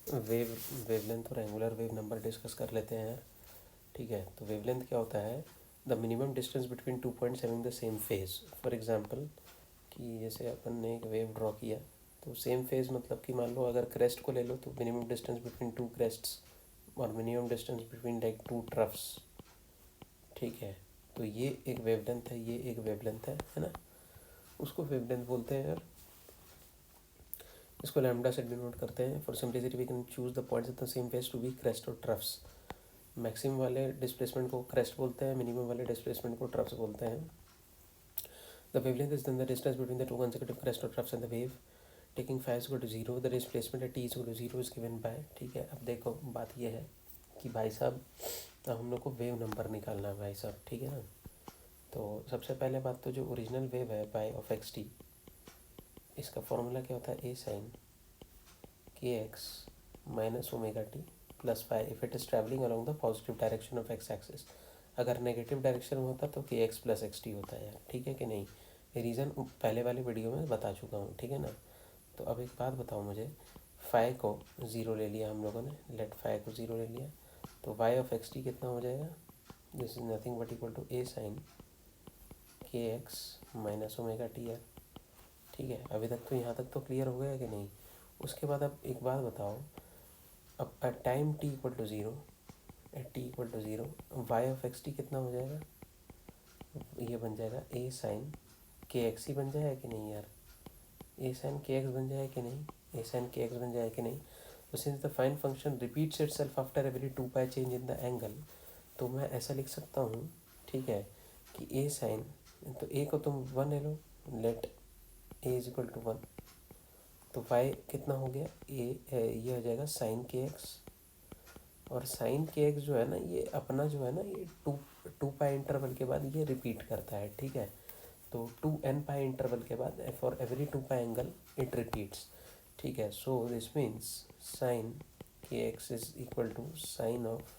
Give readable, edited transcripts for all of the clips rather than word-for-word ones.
Wave wavelength और angular wave number discuss कर लेते हैं यार। ठीक है, तो वेवलेंथ क्या होता है? The minimum distance between two points having the same phase. For example कि जैसे अपन ने एक वेव ड्रॉ किया, तो सेम फेज मतलब कि मान लो अगर क्रेस्ट को ले लो तो minimum distance between two crests और minimum distance between like two troughs. ठीक है, तो ये एक वेवलेंथ है, ये एक वेवलेंथ है ना। उसको वेवलेंथ बोलते हैं यार। इसको लैम्डा से डिनोट करते हैं। For simplicity we can choose the points at the same phase to be crest और ट्रफ्स। मैक्सिमम वाले डिस्प्लेसमेंट को क्रेस्ट बोलते हैं, मिनिमम वाले डिस्प्लेसमेंट को ट्रफ्स बोलते हैं। The wavelength is then the distance between the two consecutive crest और troughs and the wave taking five equal to zero. The displacement at T equal to zero is given by. ठीक है, अब देखो बात यह है कि भाई साहब अब हम लोग को वेव नंबर निकालना है भाई साहब। ठीक है ना, तो सबसे पहले बात तो जो ओरिजिनल वेव है पाई ऑफ एक्स टी, इसका फॉर्मूला क्या होता है? ए साइन के x minus omega T plus five if it is travelling along the positive direction of x axis. अगर नेगेटिव डायरेक्शन में होता तो के एक्स प्लस एक्स टी होता है यार। ठीक है कि नहीं? रीज़न पहले वाले वीडियो में बता चुका हूँ। ठीक है ना, तो अब एक बात बताओ मुझे, फाइव को ज़ीरो ले लिया हम लोगों ने, लेट फाइव को ज़ीरो ले लिया, तो वाई ऑफ एक्स टी कितना हो जाएगा? This is nothing but equal to a sine के एक्स माइनस ओमेगा टी है। ठीक है, अभी तक तो यहाँ तक तो क्लियर हो गया कि नहीं? उसके बाद अब एक बात बताओ, अब at time t equal to zero, at T equal to zero, y of x t कितना हो जाएगा? ये बन जाएगा ए साइन के एक्स ही बन जाएगा कि नहीं यार? ए साइन के एक्स बन जाए कि नहीं? ए साइन के एक्स बन जाए कि नहीं? तो since the fine function repeats itself after every two pi change in the angle, तो मैं ऐसा लिख सकता हूँ, ठीक है, कि ए साइन, तो ए को तुम वन ले लो, let A is equal to one, तो वाई कितना हो गया? ये हो जाएगा साइन के एक्स, और साइन के एक्स जो है ना, ये अपना जो है ना, ये टू पाई इंटरवल के बाद ये रिपीट करता है। ठीक है, तो टू एन पाई इंटरवल के बाद for every two pi angle it repeats. ठीक है, सो दिस मीन्स साइन के x is equal to sine of,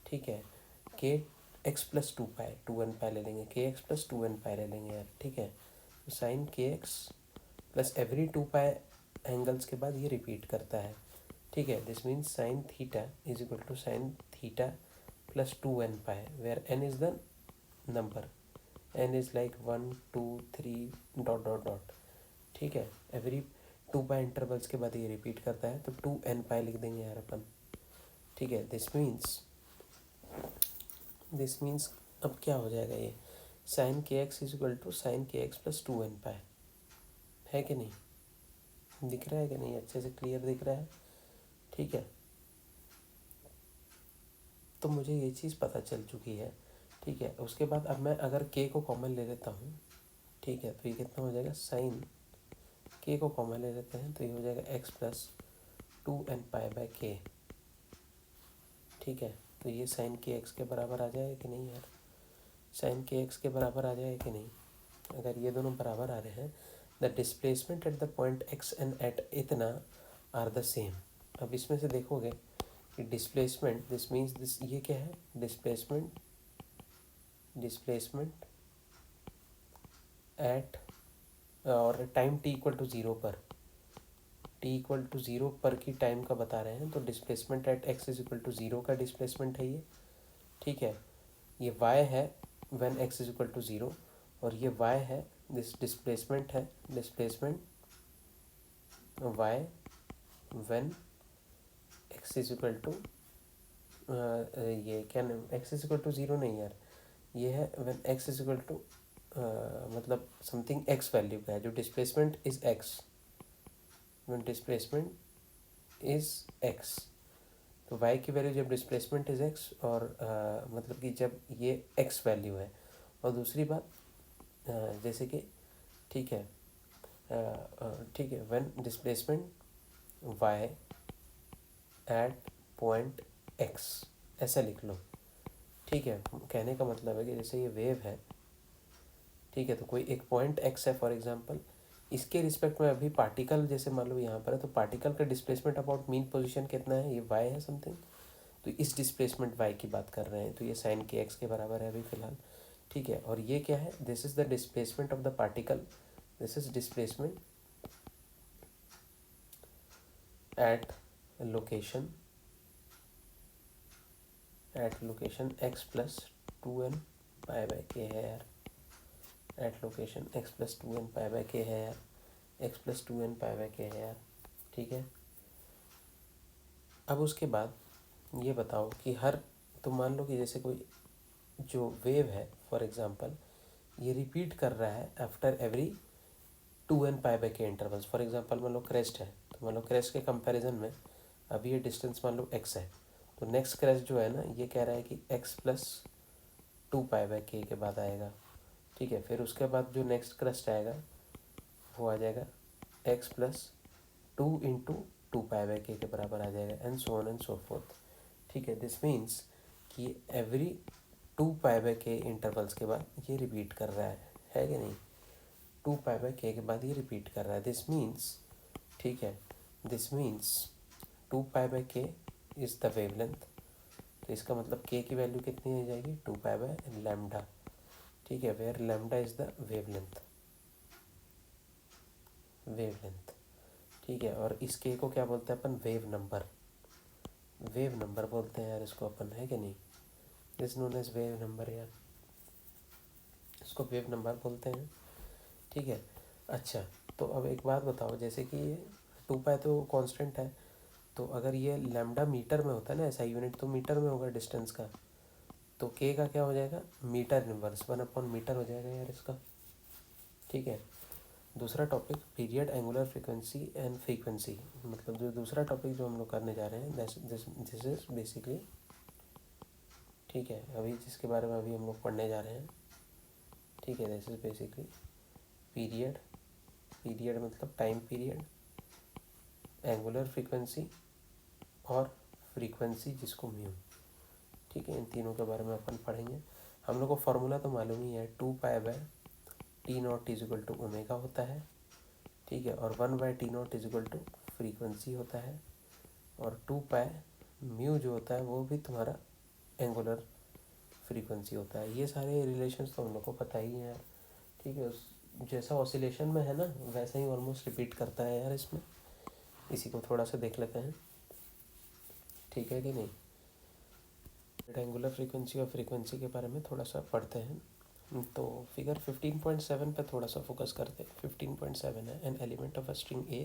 ठीक है, K x plus two pi, two N pi ले लेंगे, K x plus two N pi ले लेंगे यार। ठीक है, तो साइन के x plus every two pi angles के बाद ये रिपीट करता है। ठीक है, this means sine theta is equal to sine theta plus two N pi, where n is the number, n is like one two three dot dot dot. ठीक है, every two पाई intervals के बाद ये repeat करता है, तो to N पाई लिख देंगे यार अपन। ठीक है, दिस मीन्स अब क्या हो जाएगा? ये साइन के x is equal to sine के x plus two N pi है कि नहीं? दिख रहा है कि नहीं? अच्छे से क्लियर दिख रहा है? ठीक है, तो मुझे ये चीज़ पता चल चुकी है। ठीक है, उसके बाद अब मैं अगर के को कॉमन ले लेता हूँ, ठीक है, तो ये कितना हो जाएगा? साइन के को कॉमन ले लेते हैं तो ये हो जाएगा x plus two N pi by k. ठीक है, तो ये साइन के एक्स के बराबर आ जाएगा कि नहीं यार? साइन के एक्स के बराबर आ जाएगा कि नहीं? अगर ये दोनों बराबर आ रहे हैं, the displacement at the point x and at इतना आर द सेम। अब इसमें से देखोगे कि डिस्प्लेसमेंट, दिस मीन्स दिस, ये क्या है? डिस्प्लेसमेंट एट और time t equal to zero पर, टी इक्वल टू ज़ीरो पर की टाइम का बता रहे हैं, तो displacement at x is equal to zero का डिस्प्लेसमेंट है ये। ठीक है, ये वाई है when x is equal to zero, और ये वाई है, दिस डिस्प्लेसमेंट है, displacement y when x is equal to, ये क्या नाम, x is equal to zero नहीं यार, ये है when x is equal to, मतलब समथिंग एक्स वैल्यू का है, जो displacement is x, when displacement is x, तो वाई की वैल्यू जब डिस्प्लेसमेंट इज एक्स, और मतलब कि जब ये एक्स वैल्यू है। और दूसरी बात, जैसे कि, ठीक है, ठीक है, when displacement y at point x, ऐसा लिख लो। ठीक है, कहने का मतलब है कि जैसे ये वेव है, ठीक है, तो कोई एक पॉइंट एक्स है फॉर एग्जांपल, इसके रिस्पेक्ट में अभी पार्टिकल जैसे मान लो यहाँ पर है, तो पार्टिकल का डिस्प्लेसमेंट अबाउट मीन पोजीशन कितना है? ये वाई है समथिंग, तो इस डिस्प्लेसमेंट वाई की बात कर रहे हैं, तो ये साइन के एक्स के बराबर है अभी फिलहाल। ठीक है, और ये क्या है? This is the displacement of the particle, this is displacement at location at location x plus 2n pi by k है यार, at location x plus 2n pi by k है यार, x plus 2n pi by k है यार, ठीक है। अब उसके बाद ये बताओ कि हर, तो मान लो कि जैसे कोई जो वेव है फॉर एग्जांपल ये रिपीट कर रहा है after every 2n pi by के इंटरवल्स। फॉर एग्जांपल मान लो क्रेस्ट है, तो मान लो क्रेस्ट के कंपैरिजन में अभी ये डिस्टेंस मान लो x है, तो नेक्स्ट क्रेस्ट जो है ना ये कह रहा है कि x प्लस 2 पाई बाय के बाद आएगा, ठीक है। फिर उसके बाद जो नेक्स्ट क्रेस्ट आएगा वो आ जाएगा x plus 2 into 2 pi by के बराबर आ जाएगा, and so on and so fourth, ठीक है। दिस मीन्स कि एवरी 2 पाई बाय के इंटरवल्स के बाद ये रिपीट कर रहा है कि नहीं, 2 पाई बाय के बाद ये रिपीट कर रहा है। दिस मीन्स, ठीक है, दिस मीन्स 2 पाई बाय के इज़ द वेवलेंथ, तो इसका मतलब के की वैल्यू कितनी आ जाएगी 2 पाई बाय लैम्डा, ठीक है, where lambda is the wavelength, wavelength, ठीक है। और इस के को क्या बोलते हैं अपन, वेव नंबर, वेव नंबर बोलते हैं यार इसको अपन, है कि नहीं, this known as wave number यार, इसको वेव नंबर बोलते हैं, ठीक है। अच्छा, तो अब एक बात बताओ, जैसे कि ये 2 पाई तो कांस्टेंट है, तो अगर ये लैम्डा मीटर में होता है ना, ऐसा यूनिट तो मीटर में होगा डिस्टेंस का, तो के का क्या हो जाएगा, मीटर इनवर्स 1/मीटर हो जाएगा यार इसका, ठीक है। दूसरा topic period, angular frequency and frequency, मतलब जो दूसरा टॉपिक जो हम लोग करने जा रहे हैं दिस इज बेसिकली, ठीक है, अभी जिसके बारे में अभी हम लोग पढ़ने जा रहे हैं, ठीक है, this is basically period, period मतलब टाइम पीरियड, एंगुलर फ्रीक्वेंसी और फ्रीक्वेंसी जिसको म्यू, ठीक है, इन तीनों के बारे में अपन पढ़ेंगे। हम लोग को फार्मूला तो मालूम ही है, 2 pi by t naught is equal to omega होता है, ठीक है, और 1 by t naught is equal to frequency होता है, और 2 पाई म्यू जो होता है वो भी तुम्हारा एंगुलर फ्रीक्वेंसी होता है। ये सारे रिलेशंस तो हम लोग को पता ही है, ठीक है। उस जैसा ऑसिलेशन में है ना वैसा ही ऑलमोस्ट रिपीट करता है यार इसमें, इसी को थोड़ा सा देख लेते हैं, ठीक है कि नहीं। रेक्टेंगुलर फ्रीक्वेंसी और फ्रीक्वेंसी के बारे में थोड़ा सा पढ़ते हैं, तो फिगर 15.7 पे थोड़ा सा फोकस करते हैं। 15.7 है, an element of a string a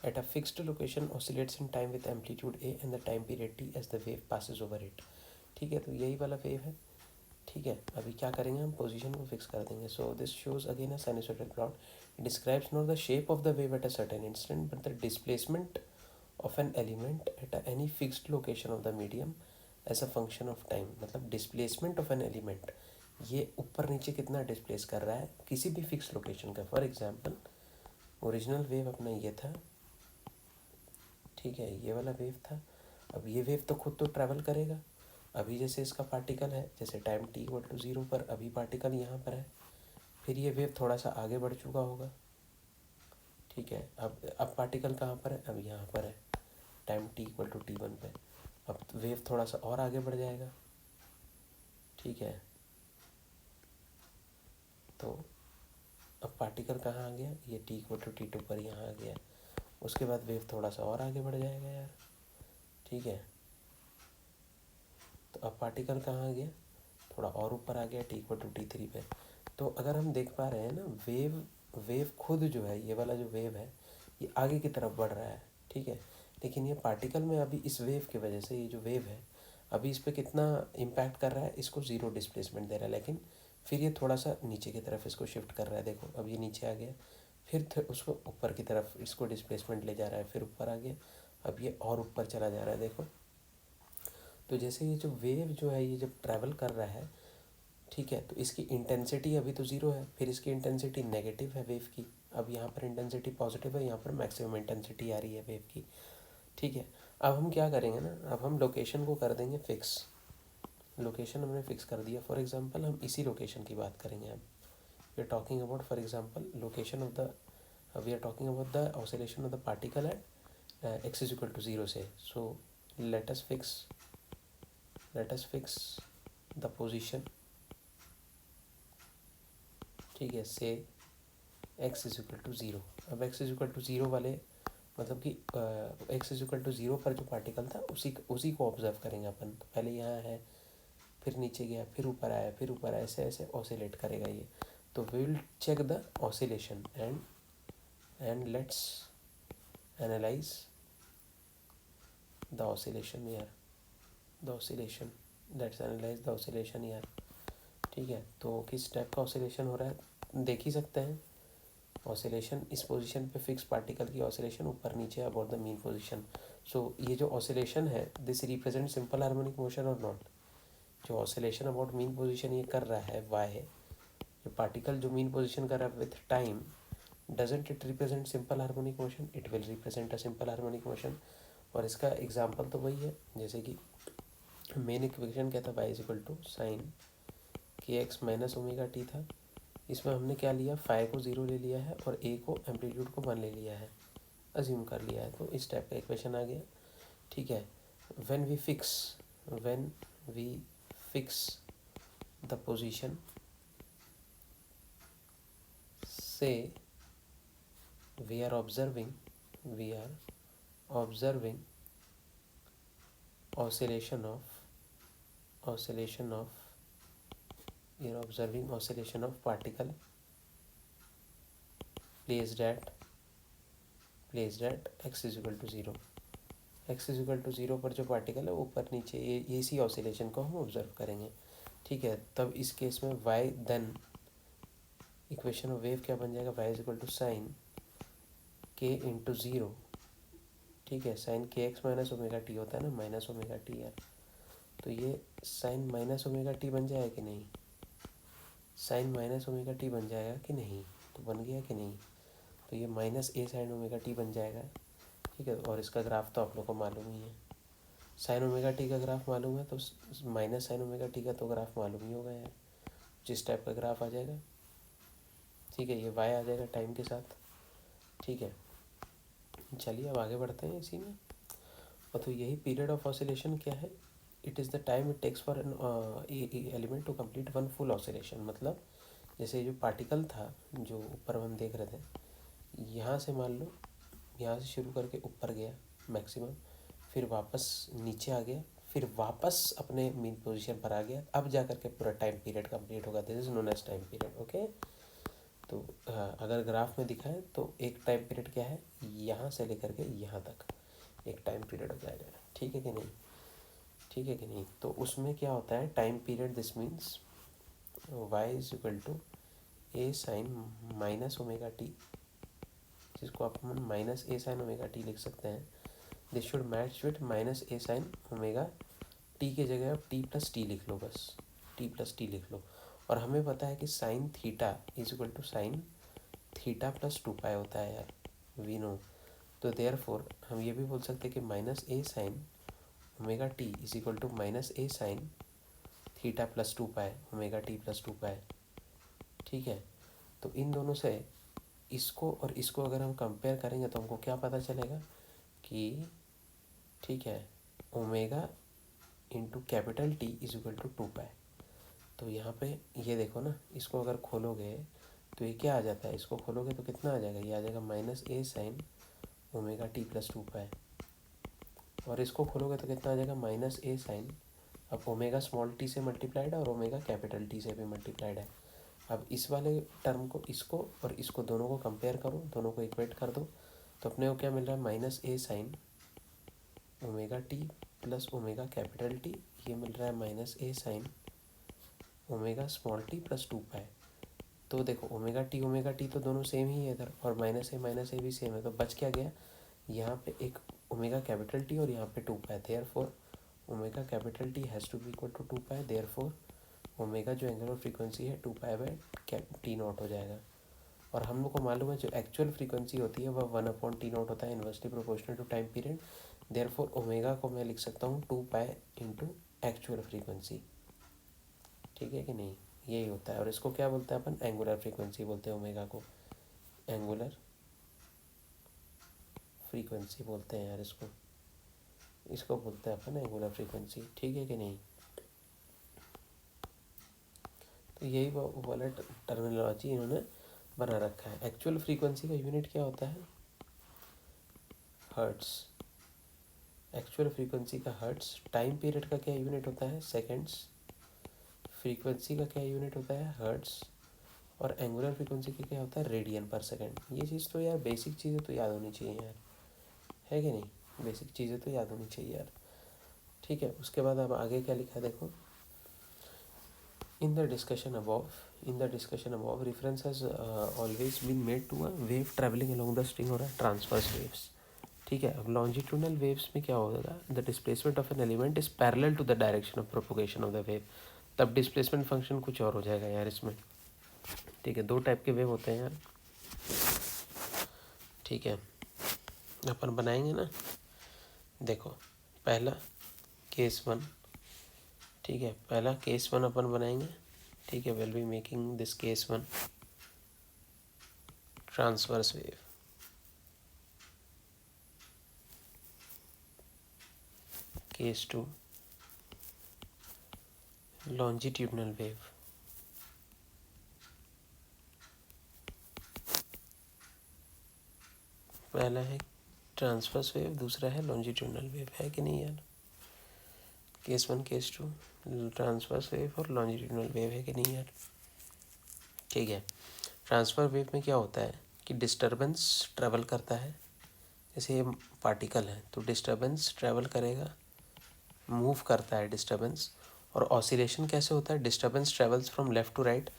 at a fixed location oscillates in time with amplitude a and the time period t as the wave passes over it, ठीक है, तो यही वाला वेव है, ठीक है। अभी क्या करेंगे हम, पोजीशन को फिक्स कर देंगे। So this shows again a sinusoidal plot, it describes not the shape of the wave at a certain instant but the displacement of an element at any fixed location of the medium as a function of time. मतलब displacement of an element, ये ऊपर नीचे कितना displace कर रहा है किसी भी फिक्स लोकेशन का। फॉर एग्जांपल ओरिजिनल वेव अपना ये था, ठीक है, ये वाला वेव था। अब ये वेव तो खुद तो ट्रैवल करेगा, अभी जैसे इसका पार्टिकल है, जैसे टाइम t इक्वल टू 0 पर अभी पार्टिकल यहाँ पर है, फिर ये वेव थोड़ा सा आगे बढ़ चुका होगा, ठीक है। अब पार्टिकल कहाँ पर है, अब यहाँ पर है time t equal to t1 पे, अब वेव थोड़ा सा और आगे बढ़ जाएगा, ठीक है। तो अब पार्टिकल कहाँ आ गया, ये t इक्वल टू t2 पर यहाँ आ गया, उसके बाद वेव थोड़ा सा और आगे बढ़ जाएगा यार, ठीक है। तो अब पार्टिकल कहाँ आ गया, थोड़ा और ऊपर आ गया t इक्वल टू t3 पे। तो अगर हम देख पा रहे हैं ना, वेव खुद जो है, ये वाला जो वेव है ये आगे की तरफ बढ़ रहा है, ठीक है। लेकिन ये पार्टिकल में अभी इस वेव की वजह से, ये जो वेव है अभी इस पर कितना इम्पैक्ट कर रहा है, इसको ज़ीरो डिस्प्लेसमेंट दे रहा है, लेकिन फिर ये थोड़ा सा नीचे की तरफ इसको शिफ्ट कर रहा है, देखो अब ये नीचे आ गया, फिर उसको ऊपर की तरफ इसको डिस्प्लेसमेंट ले जा रहा है, फिर ऊपर आ गया, अब ये और ऊपर चला जा रहा है, देखो। तो जैसे ये जो वेव जो है ये जब ट्रैवल कर रहा है, ठीक है, तो इसकी इंटेंसिटी अभी तो ज़ीरो है, फिर इसकी इंटेंसिटी नेगेटिव है वेव की, अब यहाँ पर इंटेंसिटी पॉजिटिव है, यहाँ पर मैक्सिमम इंटेंसिटी आ रही है वेव की, ठीक है। अब हम क्या करेंगे ना, अब हम लोकेशन को कर देंगे फिक्स, लोकेशन हमने फिक्स कर दिया। फॉर एग्जांपल हम इसी लोकेशन की बात करेंगे, अब we are talking about for example location of the, we are talking about the oscillation of the particle at x is equal to 0 से। So let us fix the position, ठीक है, से x इज इक्वल टू 0। अब x is equal to 0 वाले मतलब कि x is equal to 0 पर जो पार्टिकल था उसी को ऑब्जर्व करेंगे अपन। तो पहले यहाँ है, फिर नीचे गया, फिर ऊपर आया, फिर ऊपर आया, ऐसे ऐसे ऑसिलेट करेगा ये। तो we will check the oscillation and let's analyse the oscillation यार, the oscillation, let's analyse the oscillation यार। ठीक है, तो किस टाइप का ऑसिलेशन हो रहा है देख ही सकते हैं। ऑसिलेशन इस पोजीशन पे फिक्स पार्टिकल की ऑसिलेशन ऊपर नीचे अबाउट द मीन पोजीशन। सो ये जो ऑसिलेशन है this represent simple harmonic motion और नॉट। जो ऑसिलेशन अबाउट मीन पोजीशन ये कर रहा है वाई, जो पार्टिकल जो मीन पोजीशन कर रहा है with time, doesn't it represent simple harmonic motion, it will represent a simple harmonic motion. और इसका एग्जाम्पल तो वही है, जैसे कि मेन इक्वेशन क्या था, y is equal to sine के एक्स माइनस ओमेगा टी था। इसमें हमने क्या लिया, फाई को 0 ले लिया है और ए को एम्पलीट्यूड को 1 ले लिया है, अज्यूम कर लिया है। तो इस टाइप का इक्वेशन आ गया। ठीक है, when we fix the position, से we are observing oscillation of particle placed at x is equal to 0। x is equal to 0 पर जो पार्टिकल है ऊपर नीचे ये इसी ऑसिलेशन को हम ऑब्जर्व करेंगे। ठीक है, तब इस केस में y then equation of wave क्या बन जाएगा, y is equal to sine k into 0। ठीक है, साइन के एक्स माइनस ओमेगा टी होता है ना, माइनस ओमेगा टी है, तो ये साइन माइनस ओमेगा टी बन जाएगा कि नहीं, साइन माइनस ओमेगा टी बन जाएगा कि नहीं, तो बन गया कि नहीं, तो ये माइनस ए साइन ओमेगा टी बन जाएगा। ठीक है, और इसका ग्राफ तो आप लोग को मालूम ही है, साइन ओमेगा टी का ग्राफ मालूम है तो माइनस साइन ओमेगा टी का तो ग्राफ मालूम ही होगा यार, जिस टाइप का ग्राफ आ जाएगा। ठीक है, ये वाई आ जाएगा टाइम के साथ। ठीक है, चलिए अब आगे बढ़ते हैं इसी में। और तो यही पीरियड ऑफ ऑसिलेशन क्या है, it is the time it takes for an element to complete one full oscillation. मतलब जैसे जो पार्टिकल था जो ऊपर हम देख रहे थे, यहाँ से मान लो यहाँ से शुरू करके ऊपर गया मैक्सिमम, फिर वापस नीचे आ गया, फिर वापस अपने मीन पोजीशन पर आ गया, अब जा करके पूरा टाइम पीरियड कंप्लीट होगा, this is known as time period. Okay, तो अगर ग्राफ में दिखाएं तो एक टाइम पीरियड क्या है, यहाँ से लेकर के यहाँ तक एक टाइम पीरियड हो जाएगा। ठीक है कि नहीं, ठीक है कि नहीं, तो उसमें क्या होता है time period, this means y is equal to a sine minus omega t, जिसको आप हम माइनस ए साइन ओमेगा टी लिख सकते हैं। This should match with minus A sine omega t के जगह आप टी प्लस टी लिख लो, बस टी प्लस टी लिख लो। और हमें पता है कि sine theta is equal to sine theta plus 2 pi होता है यार, वी नो। तो देयरफॉर हम ये भी बोल सकते हैं कि minus A sine omega t is equal to minus A sine theta plus 2 pi omega T plus 2 pi. ठीक है, तो इन दोनों से इसको और इसको अगर हम कंपेयर करेंगे तो हमको क्या पता चलेगा कि, ठीक है, omega into capital t is equal to 2 pi. तो यहाँ पे ये देखो ना, इसको अगर खोलोगे तो ये क्या आ जाता है, इसको खोलोगे तो कितना आ जाएगा, ये आ जाएगा माइनस ए साइन ओमेगा टी प्लस 2 पाई। और इसको खोलोगे तो कितना आ जाएगा, माइनस ए साइन, अब ओमेगा स्मॉल टी से मल्टीप्लाइड है और ओमेगा कैपिटल टी से भी मल्टीप्लाइड है। अब इस वाले टर्म को, इसको और इसको दोनों को कंपेयर करो, दोनों को इक्वेट कर दो, तो अपने को क्या मिल रहा है, माइनस ए sine omega T plus omega capital T, ये मिल रहा है माइनस ए sine omega small T plus 2 pi. तो देखो ओमेगा टी तो दोनों सेम ही है इधर, और माइनस ए भी सेम है, तो बच क्या गया, यहाँ पे एक ओमेगा कैपिटल टी और यहाँ पे 2 pi, therefore omega capital T has to be equal to 2 pi, therefore omega जो एंगुलर फ्रीक्वेंसी है 2 पाई बाई टी नॉट हो जाएगा। और हम लोग को मालूम है जो एक्चुअल फ्रीक्वेंसी होती है वह 1/T0 होता है, inversely proportional to time period. Therefore omega को मैं लिख सकता हूँ 2 पाई इंटू एक्चुअल फ्रीक्वेंसी। ठीक है कि नहीं, यही होता है। और इसको क्या बोलते हैं अपन, एंगुलर फ्रीक्वेंसी बोलते हैं ओमेगा को, एंगुलर फ्रीक्वेंसी बोलते हैं यार इसको बोलते हैं अपन एंगुलर फ्रीक्वेंसी। ठीक है कि नहीं, तो यही वाला टर्मिनोलॉजी इन्होंने बना रखा है। एक्चुअल फ्रीक्वेंसी का यूनिट क्या होता है, हर्ट्स, एक्चुअल फ्रीक्वेंसी का हर्ट्स, टाइम पीरियड का क्या यूनिट होता है सेकेंड्स, फ्रीक्वेंसी का क्या यूनिट होता है हर्ट्स, और एंगुलर फ्रीक्वेंसी का क्या होता है रेडियन पर सेकेंड। ये चीज़ तो यार बेसिक चीज़ें तो याद होनी चाहिए यार, है कि नहीं, बेसिक चीज़ें तो याद होनी चाहिए यार। ठीक है, उसके बाद अब आगे क्या लिखा है देखो, in the discussion above reference has always been made to a wave traveling along the string or a transverse waves। ठीक है, अब लॉन्जिट्यूडनल वेव्स में क्या होगा, the displacement of an element is parallel to the direction of propagation of the wave. तब displacement function कुछ और हो जाएगा यार इसमें। ठीक है, दो टाइप के वेव होते हैं यार। ठीक है, अपन बनाएंगे ना, देखो पहला केस वन, ठीक है, पहला केस वन अपन बनाएंगे। ठीक है, will be making this case one transverse wave. Case two longitudinal wave. पहला है ट्रांसवर्स वेव, दूसरा है लॉन्जिट्यूडनल वेव, है कि नहीं यार। Case one case two transverse wave और लॉन्जिट्यूडनल वेव, है कि नहीं यार। ठीक है, ट्रांसफर वेव में क्या होता है कि डिस्टरबेंस ट्रेवल करता है, जैसे ये पार्टिकल है तो डिस्टरबेंस ट्रेवल करेगा, मूव करता है डिस्टरबेंस। और ऑसिलेशन कैसे होता है, disturbance travels from left to right.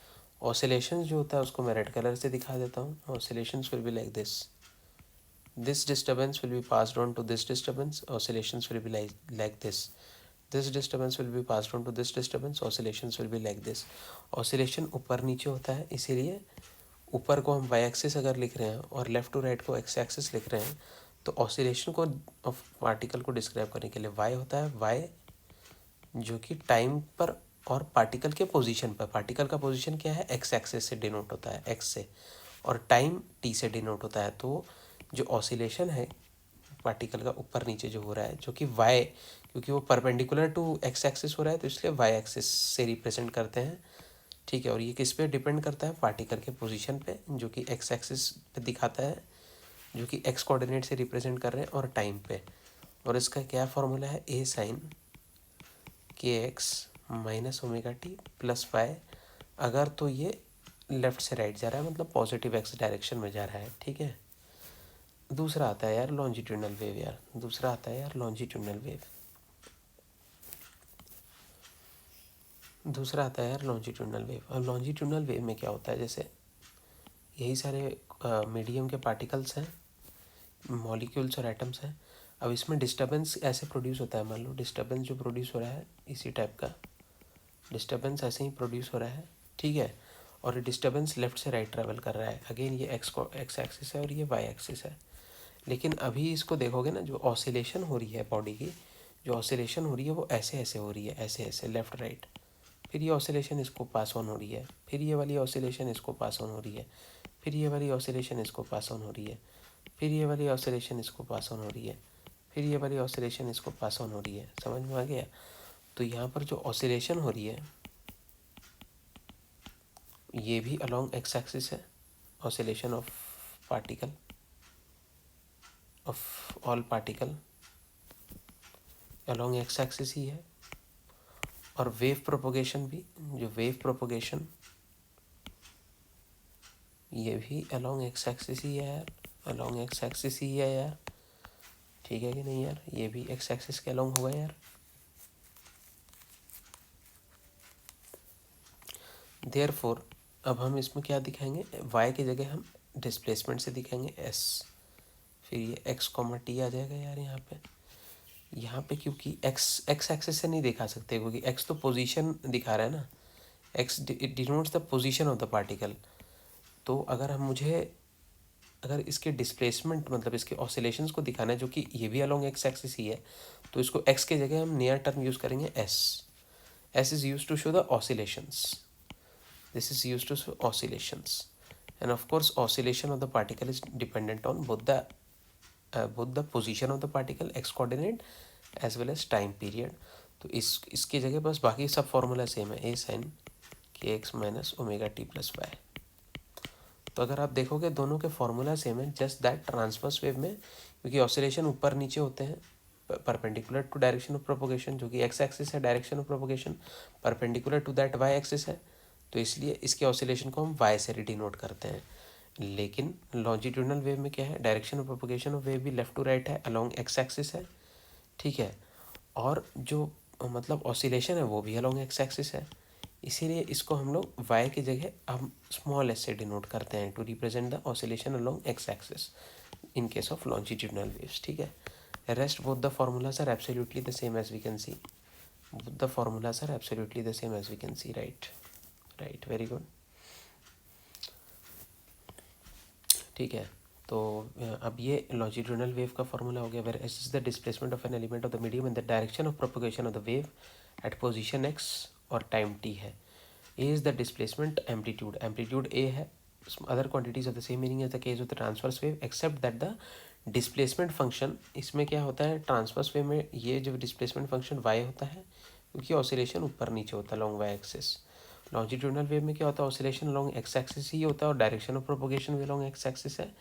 Oscillation जो होता है उसको मैं रेड कलर से दिखा देता हूँ। Oscillations will be like this disturbance will be passed on to this disturbance, oscillations will be like this disturbance will be passed on to this disturbance, oscillations will be like this। oscillation ऊपर नीचे होता है, इसीलिए ऊपर को हम y axis अगर लिख रहे हैं और लेफ्ट टू राइट को x एक्सिस लिख रहे हैं, तो ऑसिलेशन को ऑफ पार्टिकल को डिस्क्राइब करने के लिए y होता है, y जो कि टाइम पर और पार्टिकल के पोजीशन पर, पार्टिकल का पोजीशन क्या है x एक्सिस से डिनोट होता है, x से, और टाइम t से डिनोट होता है। तो जो ऑसिलेशन है पार्टिकल का ऊपर नीचे जो हो रहा है, जो कि y, क्योंकि वो परपेंडिकुलर टू x एक्सिस हो रहा है तो इसलिए y एक्सिस से रिप्रेजेंट करते हैं। ठीक है, और ये किस पे डिपेंड करता है, पार्टिकल के पोजीशन पे, जो कि x एक्सिस पे दिखाता है, जो कि x कोऑर्डिनेट से रिप्रेजेंट कर रहे हैं, और टाइम पे। और इसका क्या फॉर्मूला है, a sine kx minus omega T plus y, अगर तो ये लेफ्ट से राइट जा रहा है, मतलब पॉजिटिव x डायरेक्शन में जा रहा है। ठीक है, दूसरा आता है यार लॉन्जिट्यूडनल वेव यार, दूसरा आता है यार लॉन्जिट्यूडनल वेव, दूसरा आता है यार लॉन्जिट्यूडनल वेव। अब लॉन्जिट्यूडनल वेव में क्या होता है, जैसे यही सारे मीडियम के पार्टिकल्स हैं, मॉलिक्यूल्स और एटम्स हैं। अब इसमें डिस्टर्बेंस ऐसे प्रोड्यूस होता है, मान लो डिस्टर्बेंस जो प्रोड्यूस हो रहा है इसी टाइप का डिस्टर्बेंस ऐसे ही प्रोड्यूस हो रहा है। ठीक है, और डिस्टर्बेंस लेफ्ट से राइट ट्रैवल कर रहा है, अगेन ये एक्स एक्सिस है और ये वाई एक्सिस है। लेकिन अभी इसको देखोगे ना, जो ऑसिलेशन हो रही है बॉडी की, जो ऑसिलेशन हो रही है वो ऐसे ऐसे हो रही है, ऐसे ऐसे लेफ्ट राइट, फिर ये ऑसिलेशन इसको पास ऑन हो रही है, फिर ये वाली ऑसिलेशन इसको पास ऑन हो रही है, फिर ये वाली ऑसिलेशन इसको पास ऑन हो रही है, फिर ये वाली ऑसिलेशन इसको पास ऑन हो रही है, फिर ये वाली ऑसिलेशन इसको पास ऑन हो रही है। समझ में आ गया। तो यहाँ पर जो ऑसिलेशन हो रही है ये भी अलोंग एक्स एक्सिस है, oscillation of particle, of all particle along x axis ही है। और वेव प्रोपोगेशन भी, जो वेव प्रोपोगेशन ये भी अलोंग एक्स एक्सिस ही है यार, अलोंग एक्स एक्सिस ही है यार। ठीक है कि नहीं यार, ये भी एक्स एक्सिस के अलोंग हुआ यार। देयरफॉर अब हम इसमें क्या दिखाएंगे, y की जगह हम डिस्प्लेसमेंट से दिखाएंगे s, फिर ये x कॉमा टी आ जाएगा यार यहाँ पे क्योंकि x एक्सिस से नहीं दिखा सकते, क्योंकि x तो पोजीशन दिखा रहा है ना, x denotes the position of the particle. तो अगर इसके डिस्प्लेसमेंट मतलब इसके ऑसिलेशंस को दिखाना है, जो कि ये भी अलोंग एक्स एक्सिस ही है, तो इसको x के जगह हम नियर टर्म यूज़ करेंगे s is use to show the oscillations, this is used to show oscillations, and of course oscillation of the particle is dependent on both the position of the particle x coordinate as well as time period। तो इसकी जगह बस बाकी सब formula same है, a sin kx minus omega T plus y. तो अगर आप देखोगे दोनों के फॉर्मूला सेम है, जस्ट दैट ट्रांसवर्स वेव में क्योंकि ऑसिलेशन ऊपर नीचे होते हैं perpendicular to direction of propagation, जो कि एक्स एक्सिस है direction of propagation, perpendicular to that y axis है, तो इसलिए इसके ऑसिलेशन को हम वाई से डिनोट करते हैं। लेकिन लॉन्जिट्यूडनल वेव में क्या है, direction of propagation of wave भी लेफ्ट टू राइट है, अलोंग एक्स एक्सिस है, ठीक है, और जो मतलब ऑसिलेशन है वो भी अलोंग एक्स एक्सिस है, इसीलिए इसको हम लोग वाई की जगह हम स्मॉल एस से डिनोट करते हैं to represent the oscillation along x axis in case of longitudinal waves, ठीक है। rest both the formulas are absolutely the same as we can see, both the formulas are absolutely the same as we can see, right, very good, ठीक है। तो अब ये longitudinal wave का formula हो गया, where s is the displacement of an element of the medium in the direction of propagation of the wave at position x और time t है। a is the displacement amplitude a है, other quantities of the same meaning as the case of the transverse wave except that the displacement function, इसमें क्या होता है transverse wave में, ये जो डिस्प्लेसमेंट फंक्शन y होता है क्योंकि ऑसिलेशन ऊपर नीचे होता है long y axis. Longitudinal wave में क्या होता है, ऑसिलेशन लॉन्ग एक्स एक्सिस ही होता है और डायरेक्शन ऑफ प्रोपोगेशन भी लॉन्ग एक्स एक्सिस है।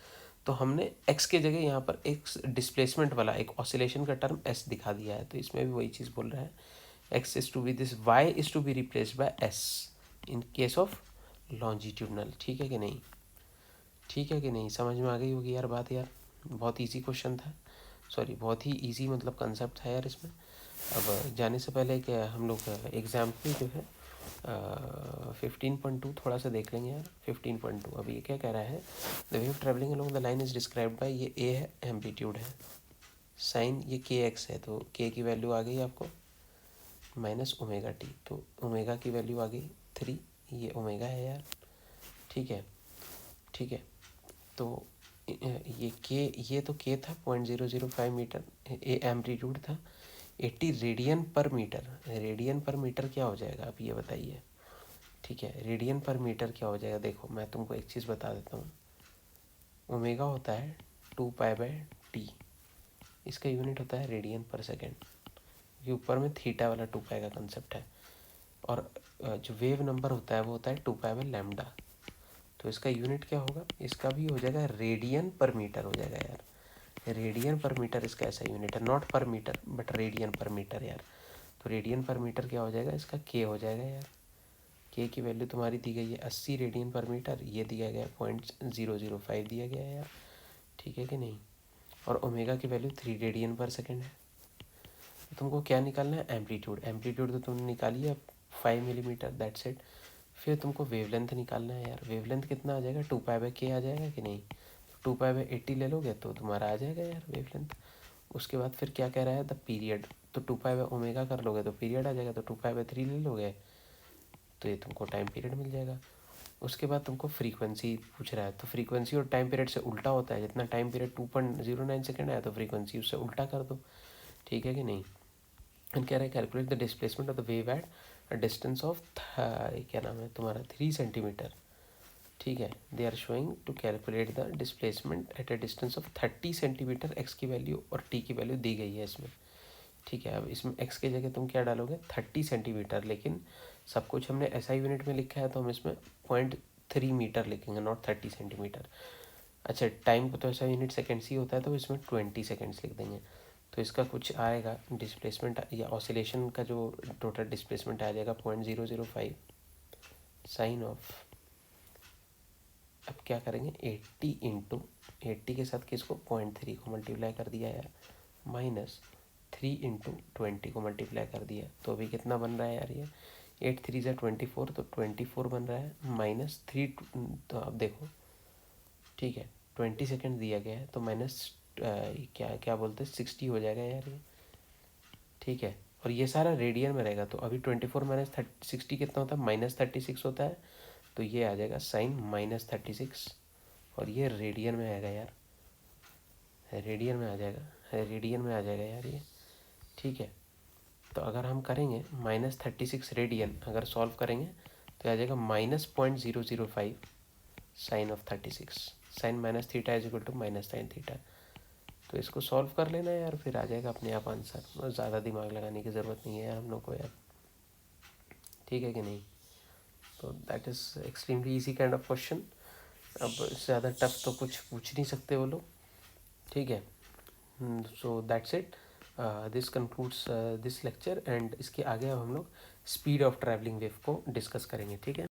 तो हमने x के जगह यहाँ पर एक डिस्प्लेसमेंट वाला एक ऑसिलेशन का टर्म s दिखा दिया है, तो इसमें भी वही चीज़ बोल रहा है, x is to be this, y is to be replaced by s in case of longitudinal, ठीक है कि नहीं, ठीक है कि नहीं, समझ में आ गई होगी यार बात यार, बहुत इजी क्वेश्चन था, सॉरी बहुत ही इजी मतलब कंसेप्ट था यार इसमें। अब जाने से पहले क्या हम लोग एग्जाम्पल जो है 15.2 थोड़ा सा देख लेंगे यार। 15.2 अब ये क्या कह रहा है, the wave travelling along the line is described bye, ये ए है, एम्पलीट्यूड है, साइन ये के एक्स है, तो के की वैल्यू आ गई आपको माइनस ओमेगा टी, तो ओमेगा की वैल्यू आ गई 3, ये ओमेगा है यार, ठीक है, ठीक है। तो ये के, ये तो के था 0.005 मीटर, ए एम्पलीट्यूड था 80 रेडियन पर मीटर, रेडियन पर मीटर क्या हो जाएगा आप ये बताइए, ठीक है, रेडियन पर मीटर क्या हो जाएगा, देखो मैं तुमको एक चीज़ बता देता हूँ, ओमेगा होता है 2π/t, इसका यूनिट होता है रेडियन पर सेकेंड, ये ऊपर में थीटा वाला 2π का कंसेप्ट है, और जो वेव नंबर होता है वो होता है 2π/λ, तो इसका यूनिट क्या होगा, इसका भी हो जाएगा रेडियन पर मीटर हो जाएगा यार, रेडियन पर मीटर इसका ऐसा यूनिट है, नॉट पर मीटर बट रेडियन पर मीटर यार, तो रेडियन पर मीटर क्या हो जाएगा, इसका के हो जाएगा यार, के की वैल्यू तुम्हारी दी गई है 80 रेडियन पर मीटर, ये दिया गया 0.005 दिया गया है यार, ठीक है कि नहीं, और ओमेगा की वैल्यू 3 रेडियन पर सेकेंड है। तो तुमको क्या निकालना है, एम्पलीट्यूड, एम्पलीट्यूड तो तुमने निकाली है 5 मिलीमीटर, दैट्स इट। फिर तुमको वेवलेंथ निकालना है यार, वेवलेंथ कितना आ जाएगा, 2π/k आ जाएगा कि नहीं, 2π/80 ले लोगे तो तुम्हारा आ जाएगा यार वेवलेंथ। उसके बाद फिर क्या कह रहा है, द पीरियड, तो 2π/ω कर लोगे तो पीरियड आ जाएगा, तो 2π/3 ले लोगे तो ये तुमको टाइम पीरियड मिल जाएगा। उसके बाद तुमको फ्रीक्वेंसी पूछ रहा है, तो फ्रीक्वेंसी और टाइम पीरियड से उल्टा होता है, जितना टाइम पीरियड 2.09 सेकेंड है तो फ्रीक्वेंसी उससे उल्टा कर दो, ठीक है कि नहीं। एंड कह रहा है calculate the displacement of the wave at a distance of क्या नाम है तुम्हारा 3 सेंटीमीटर, ठीक है, they are showing to calculate the displacement at a distance of 30 centimetre, x की वैल्यू और टी की वैल्यू दी गई है इसमें, ठीक है। अब इसमें एक्स की जगह तुम क्या डालोगे 30 सेंटीमीटर, लेकिन सब कुछ हमने ऐसा यूनिट में लिखा है तो हम इसमें 0.3 मीटर लिखेंगे, नॉट 30 सेंटीमीटर। अच्छा टाइम को तो ऐसा यूनिट सेकेंड्स ही होता है तो इसमें 20 सेकेंड्स लिख देंगे, तो इसका कुछ आएगा डिस्प्लेसमेंट या ऑसिलेशन का जो टोटल डिस्प्लेसमेंट आ जाएगा 0.005 साइन ऑफ, अब क्या करेंगे 80 इंटू 80 के साथ किसको 0.3 को मल्टीप्लाई कर दिया यार, माइनस 3 इंटू 20 को मल्टीप्लाई कर दिया, तो अभी कितना बन रहा है यार ये 8 3 ज़ा 24, तो 24 बन रहा है, माइनस 3, तो अब देखो ठीक है 20 सेकेंड दिया गया है तो माइनस क्या क्या बोलते हैं 60 हो जाएगा यार ये, ठीक है, और ये सारा रेडियन में रहेगा, तो अभी 24 माइनस 60 कितना होता है, -36 होता है, तो ये आ जाएगा साइन -36, और ये रेडियन में आएगा यार, रेडियन में आ जाएगा, रेडियन में आ जाएगा यार ये, ठीक है। तो अगर हम करेंगे -36 रेडियन अगर सॉल्व करेंगे तो आ जाएगा -0.005 sine of 36, sine minus theta is equal to minus sine theta, तो इसको सॉल्व कर लेना यार, फिर आ जाएगा अपने आप आंसर, ज़्यादा दिमाग लगाने की ज़रूरत नहीं है यार हम लोग को यार, ठीक है कि नहीं। तो that is extremely easy kind of question, अब इससे ज़्यादा टफ तो कुछ पूछ नहीं सकते वो लोग, ठीक है। So that's it, this concludes this lecture, and इसके आगे अब हम लोग स्पीड ऑफ ट्रैवलिंग वेव को डिस्कस करेंगे, ठीक है।